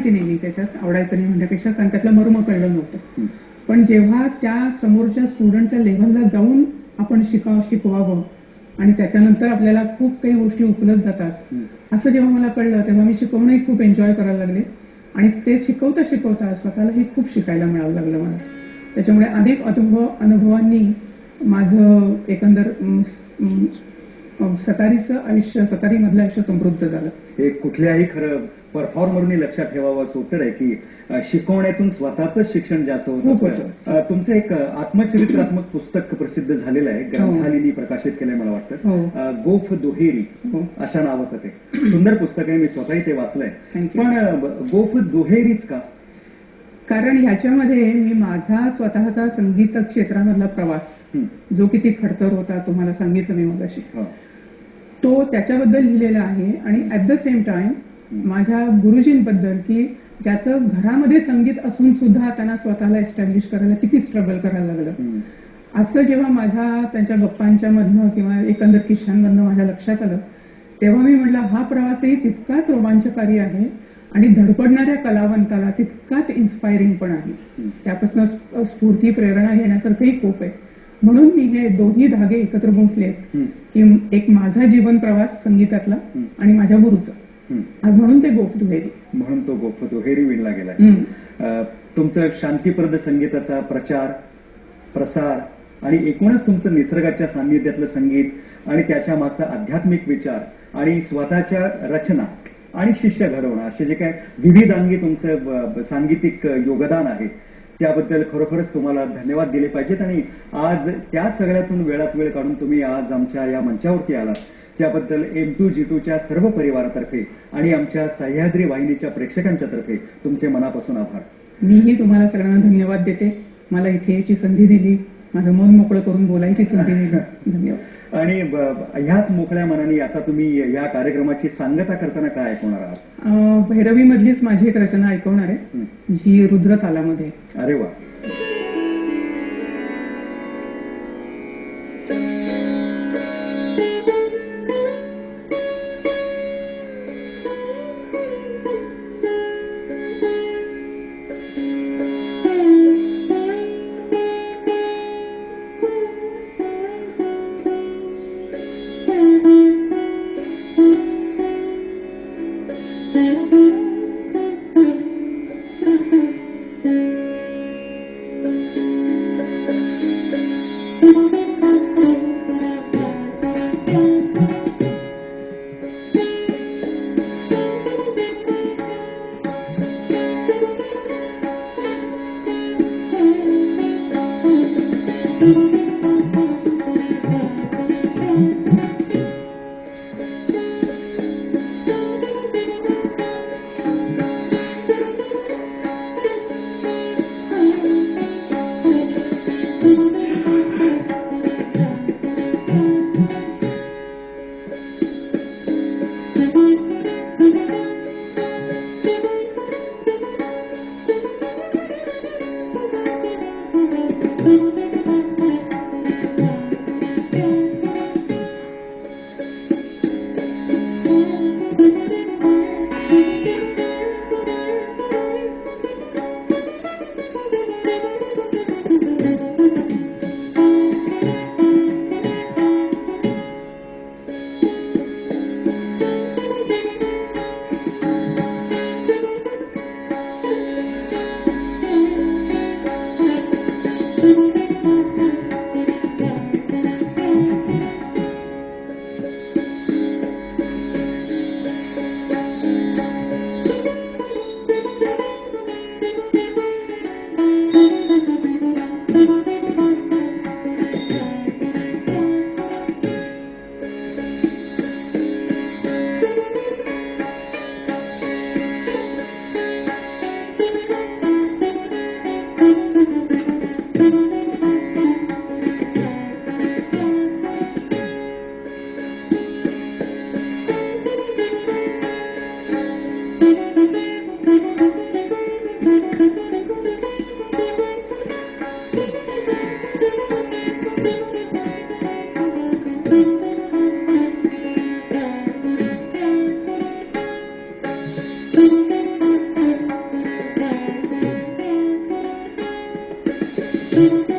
नेली त्याच्यात, आवडायचं नाही म्हणण्यापेक्षा, कारण त्यातलं मर्म कळलं नव्हतं. पण जेव्हा त्या समोरच्या स्टुडंटच्या लेव्हलला जाऊन आपण शिकवावं आणि त्याच्यानंतर आपल्याला खूप काही गोष्टी उपलब्ध जातात, असं जेव्हा मला कळलं तेव्हा मी शिकवणंही खूप एन्जॉय करायला लागले. आणि ते शिकवता शिकवता स्वतःलाही खूप शिकायला मिळायला लागलं मला. त्याच्यामुळे अनेक अनुभवांनी माझं एकंदर सतारीचं आयुष्य, सतारीमधलं आयुष्य समृद्ध झालं. हे कुठल्याही खरं परफॉर्मरनी लक्षात ठेवावं असं उत्तर आहे की शिकवण्यातून स्वतःचं शिक्षण जास्त होत असतं. तुमचं एक आत्मचरित्रात्मक पुस्तक प्रसिद्ध झालेलं आहे, ग्रंथालीनी प्रकाशित केलंय मला वाटतं, गोफ दुहेरी अशा नावाचं ते सुंदर पुस्तक आहे. मी स्वतःही ते वाचलंय. पण गोफ दुहेरीच का? कारण ह्याच्यामध्ये मी माझा स्वतःचा संगीत क्षेत्रामधला प्रवास, जो किती खडतर होता तुम्हाला सांगितलं मी मगाशी, तो त्याच्याबद्दल लिहिलेला आहे. आणि ऍट द सेम टाइम माझ्या गुरुजींबद्दल, की ज्याचं घरामध्ये संगीत असून सुद्धा त्यांना स्वतःला एस्टॅब्लिश करायला किती स्ट्रगल करायला लागलं, असं जेव्हा माझ्या त्यांच्या गप्पांच्या मधनं किंवा एकंदर किस्सांमधनं माझ्या लक्षात आलं, तेव्हा मी म्हटलं हा प्रवासही तितकाच रोमांचकारी आहे आणि धडपडणाऱ्या कलावंताला तितकाच इन्स्पायरिंग पण आहे. त्यापासून स्फूर्ती, प्रेरणा घेण्यासारखंही खूप आहे. म्हणून मी हे दोन्ही धागे एकत्र गुंफलेत, की एक माझा जीवन प्रवास संगीतातला आणि माझ्या गुरुचा, म्हणून ते गोफ दुहेरी. म्हणून तो गोफ दुहेरी विणला गेलाय. तुमचं शांतीप्रद संगीताचा प्रचार, प्रसार आणि एकूणच तुमचं निसर्गाच्या सान्निध्यातलं संगीत आणि त्याच्या मागचा आध्यात्मिक विचार आणि स्वतःच्या रचना आणि शिष्य घडवणं, असे जे काय विविध अंगी तुमचं सांगीतिक योगदान आहे, त्याबद्दल खरोखरच तुम्हाला धन्यवाद दिले पाहिजेत. आणि आज त्या सगळ्यातून वेळात वेळ काढून तुम्ही आज आमच्या या मंचावरती आलात, त्याबद्दल M2G2च्या सर्व परिवारातर्फे आणि आमच्या सह्याद्री वाहिनीच्या प्रेक्षकांच्या तर्फे तुमचे मनापासून आभार. मीही तुम्हाला सगळ्यांना धन्यवाद देते. मला इथे याची संधी दिली, माझं मन मोकळं करून बोलायची संधी दिली. धन्यवाद. आणि ह्याच मोकळ्या मनाने आता तुम्ही या कार्यक्रमाची सांगता करताना काय ऐकवणार आहात? भैरवी मधलीच माझी एक रचना ऐकवणार आहे, जी रुद्र तालामध्ये. अरे वा. आहे.